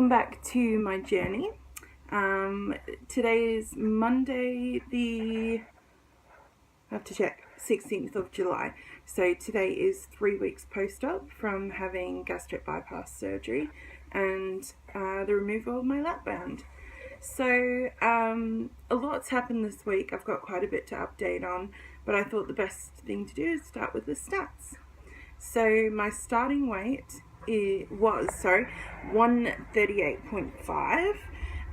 welcome back to my journey. Today is Monday I have to check, 16th of July. So today is 3 weeks post-op from having gastric bypass surgery and the removal of my lap band. So a lot's happened this week. I've got quite a bit to update on, but I thought the best thing to do is start with the stats. So my starting weight was 138.5.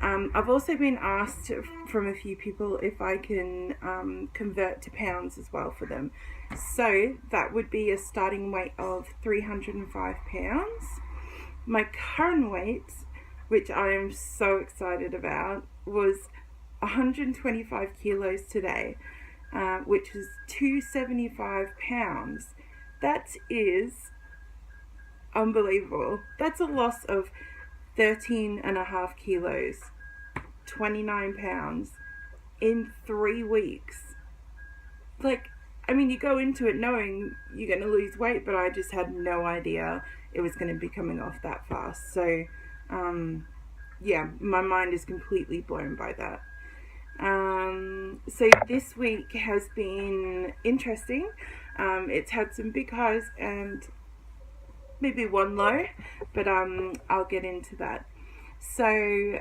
I've also been asked from a few people if I can convert to pounds as well for them. So that would be a starting weight of 305 pounds. My current weight, which I am so excited about, was 125 kilos today, which is 275 pounds. That is unbelievable. That's a loss of 13.5 kilos, 29 pounds in 3 weeks. You go into it knowing you're going to lose weight, but I just had no idea it was going to be coming off that fast. So, my mind is completely blown by that. So this week has been interesting. It's had some big highs and maybe one low, but I'll get into that. So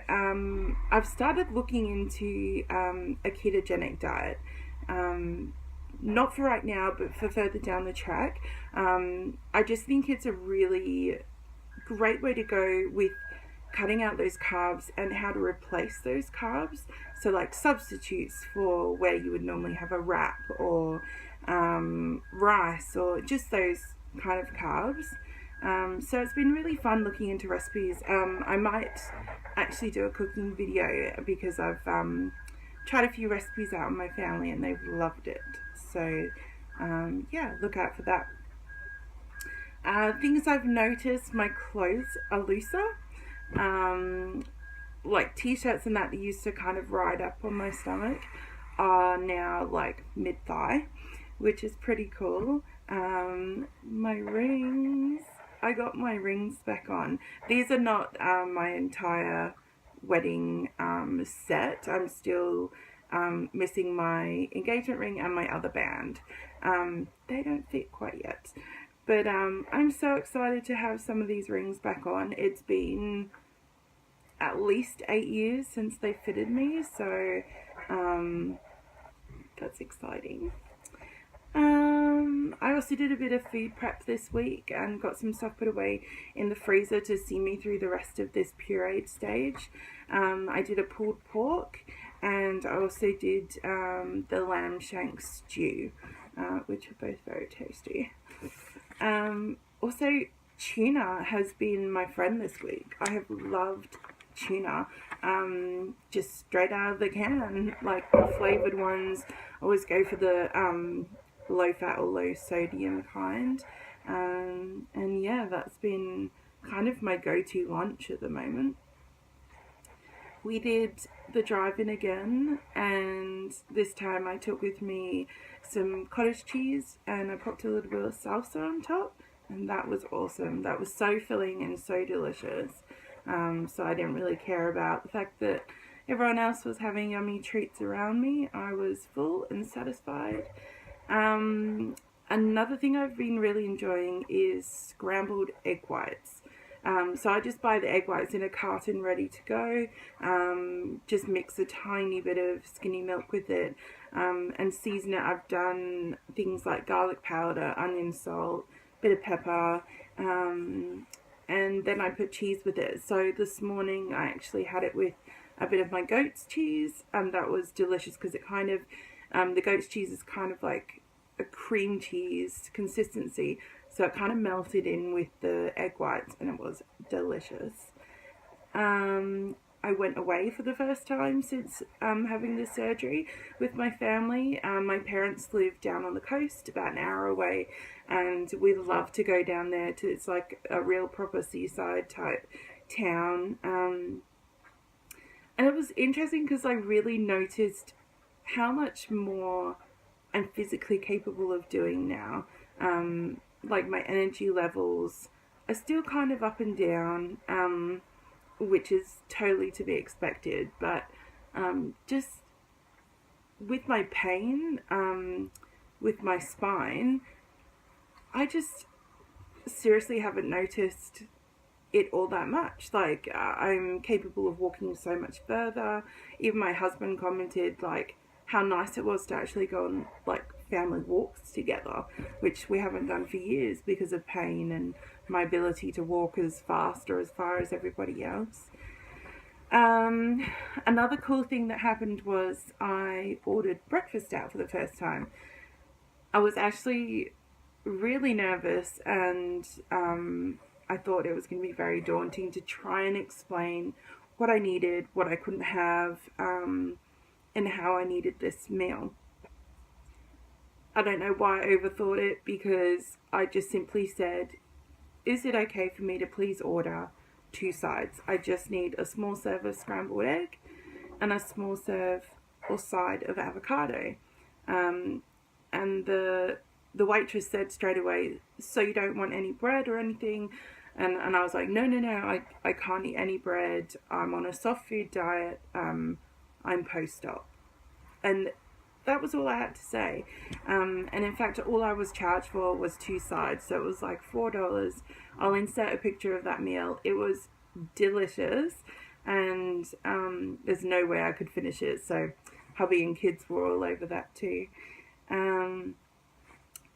I've started looking into a ketogenic diet. Not for right now, but for further down the track. I just think it's a really great way to go with cutting out those carbs and how to replace those carbs. So like substitutes for where you would normally have a wrap or rice or just those kind of carbs. So it's been really fun looking into recipes. I might actually do a cooking video because I've tried a few recipes out with my family and they've loved it. So look out for that. Things I've noticed, my clothes are looser. Like t-shirts and that used to kind of ride up on my stomach are now like mid-thigh, which is pretty cool. My rings, I got my rings back on. These are not my entire wedding set. I'm still missing my engagement ring and my other band. They don't fit quite yet, but I'm so excited to have some of these rings back on. It's been at least 8 years since they fitted me, so that's exciting. I also did a bit of food prep this week and got some stuff put away in the freezer to see me through the rest of this pureed stage. I did a pulled pork and I also did the lamb shank stew, which are both very tasty. Also, tuna has been my friend this week. I have loved tuna, just straight out of the can. Like the flavored ones, I always go for the low fat or low sodium kind, and that's been kind of my go-to lunch at the moment. We did the drive-in again, and this time I took with me some cottage cheese and I popped a little bit of salsa on top, and that was awesome. That was so filling and so delicious. So I didn't really care about the fact that everyone else was having yummy treats around me. I was full and satisfied. Another thing I've been really enjoying is scrambled egg whites. So I just buy the egg whites in a carton ready to go, just mix a tiny bit of skinny milk with it, and season it. I've done things like garlic powder, onion salt, bit of pepper, and then I put cheese with it. So this morning I actually had it with a bit of my goat's cheese, and that was delicious because it kind of, the goat's cheese is kind of like a cream cheese consistency, so it kind of melted in with the egg whites and it was delicious. I went away for the first time since having the surgery with my family. My parents live down on the coast, about an hour away, and we love to go down there to, it's like a real proper seaside type town. And it was interesting because I really noticed how much more I'm physically capable of doing now. Like my energy levels are still kind of up and down. which is totally to be expected. But just with my pain, with my spine, I just seriously haven't noticed it all that much. Like, I'm capable of walking so much further. Even my husband commented, like, how nice it was to actually go on, like, family walks together, which we haven't done for years because of pain and my ability to walk as fast or as far as everybody else. Another cool thing that happened was I ordered breakfast out for the first time. I was actually really nervous, and I thought it was going to be very daunting to try and explain what I needed, what I couldn't have, and how I needed this meal. I don't know why I overthought it, because I just simply said, is it okay for me to please order 2 sides? I just need a small serve of scrambled egg and a small serve or side of avocado. And the waitress said straight away, so you don't want any bread or anything? And I was like, no, I can't eat any bread. I'm on a soft food diet. I'm post-op. And that was all I had to say. And in fact, all I was charged for was 2 sides. So it was like $4. I'll insert a picture of that meal. It was delicious. And there's no way I could finish it. So hubby and kids were all over that too.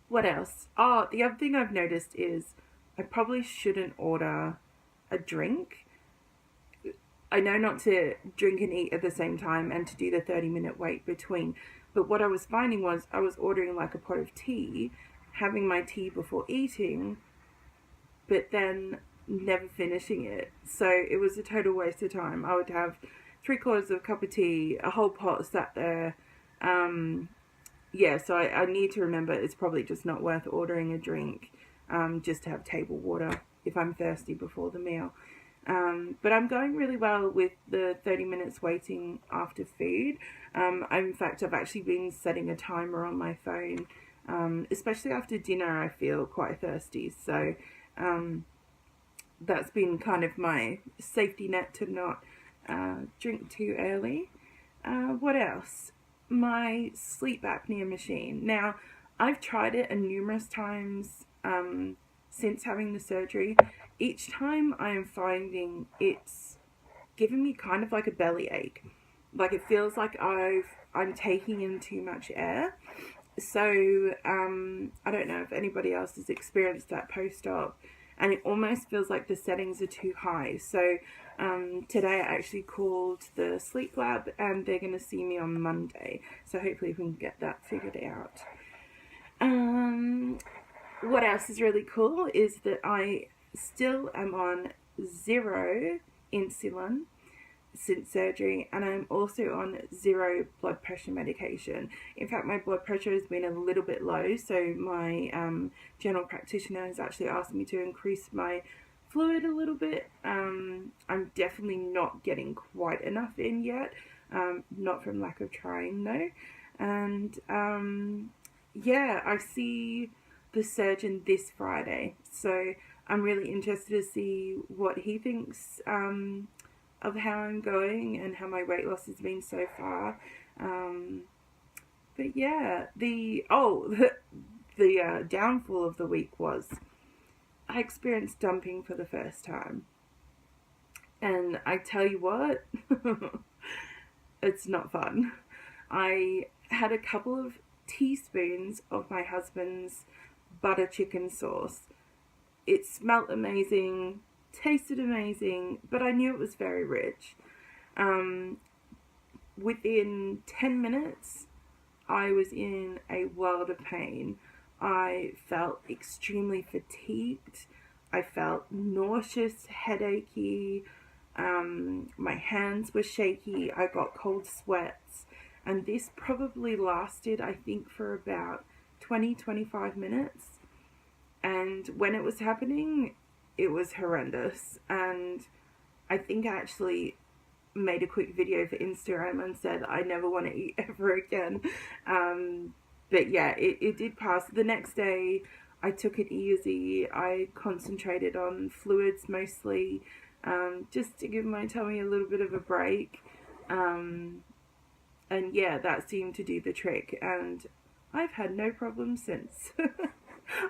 What else? Oh, the other thing I've noticed is I probably shouldn't order a drink. I know not to drink and eat at the same time and to do the 30-minute wait between. But what I was finding was I was ordering like a pot of tea, having my tea before eating, but then never finishing it. So it was a total waste of time. I would have 3/4 of a cup of tea, a whole pot sat there. So I need to remember it's probably just not worth ordering a drink, just to have table water if I'm thirsty before the meal. But I'm going really well with the 30 minutes waiting after food. In fact, I've actually been setting a timer on my phone, especially after dinner. I feel quite thirsty, so that's been kind of my safety net to not drink too early. What else? My sleep apnea machine. Now, I've tried it numerous times since having the surgery. Each time I am finding it's giving me kind of like a belly ache. Like, it feels like I'm taking in too much air. So I don't know if anybody else has experienced that post-op, and it almost feels like the settings are too high. So today I actually called the sleep lab, and they're going to see me on Monday. So hopefully we can get that figured out. What else is really cool is that I still am on 0 insulin since surgery, and I'm also on 0 blood pressure medication. In fact, my blood pressure has been a little bit low, so my general practitioner has actually asked me to increase my fluid a little bit. I'm definitely not getting quite enough in yet, not from lack of trying though. And I see the surgeon this Friday, so I'm really interested to see what he thinks of how I'm going and how my weight loss has been so far. But yeah, the downfall of the week was I experienced dumping for the first time. And I tell you what, it's not fun. I had a couple of teaspoons of my husband's butter chicken sauce. It smelled amazing, tasted amazing, but I knew it was very rich. Within 10 minutes, I was in a world of pain. I felt extremely fatigued. I felt nauseous, headachy. My hands were shaky. I got cold sweats. And this probably lasted, I think, for about 20-25 minutes. And when it was happening, it was horrendous. And I think I actually made a quick video for Instagram and said I never want to eat ever again. But yeah, it did pass. The next day, I took it easy. I concentrated on fluids mostly. just to give my tummy a little bit of a break. And yeah, that seemed to do the trick, and I've had no problems since.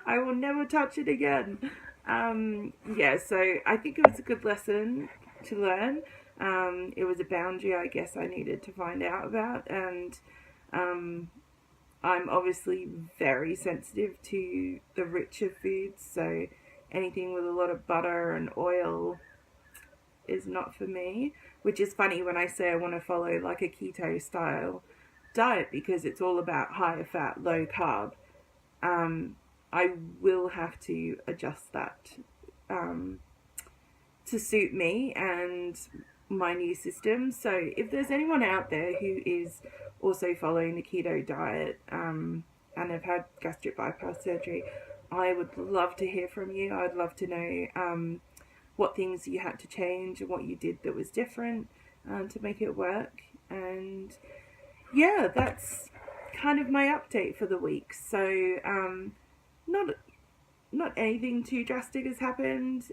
I will never touch it again. Yeah, so I think it was a good lesson to learn. It was a boundary I guess I needed to find out about, and I'm obviously very sensitive to the richer foods, so anything with a lot of butter and oil is not for me, which is funny when I say I want to follow like a keto style diet because it's all about higher fat, low carb. I will have to adjust that to suit me and my new system. So if there's anyone out there who is also following the keto diet and have had gastric bypass surgery, I would love to hear from you. I'd love to know what things you had to change and what you did that was different to make it work. And yeah, that's kind of my update for the week. So not anything too drastic has happened.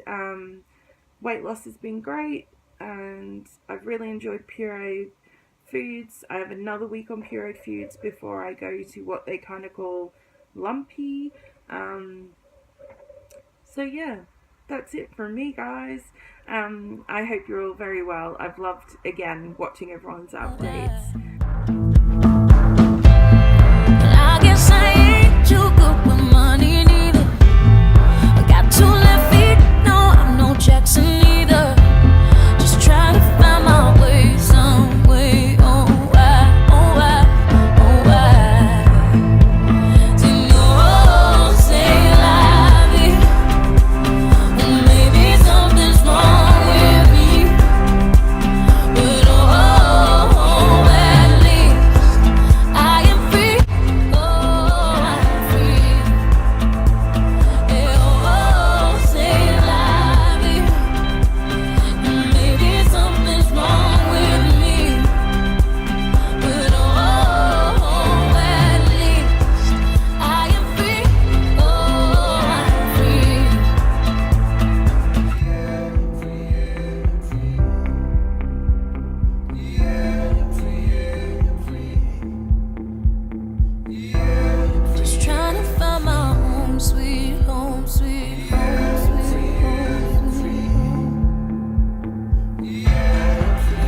Weight loss has been great, and I've really enjoyed pureed foods. I have another week on pureed foods before I go to what they kind of call lumpy. So yeah, that's it from me, guys. I hope you're all very well. I've loved, again, watching everyone's updates. I guess I ain't too good with money neither. I got 2 left feet, no, I'm no Jackson either. Just trying to find my way some way. Oh why, oh why, oh why? So you say la vie, and maybe something's wrong with me. But oh, at least I am free. Oh, I'm free. Oh, say la vie, and maybe something's wrong with me. But oh, at least I am free. Oh, I'm free. Just trying to find my home, sweet home, sweet home, sweet home, sweet home.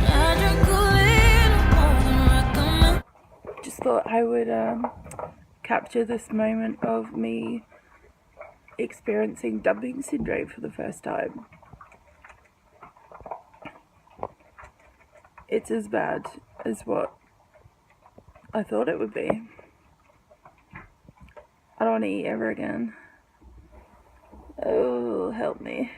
I drink a little more than recommend. Just thought I would capture this moment of me experiencing dumping syndrome for the first time. It's as bad as what I thought it would be. I don't want to eat ever again. Oh, help me.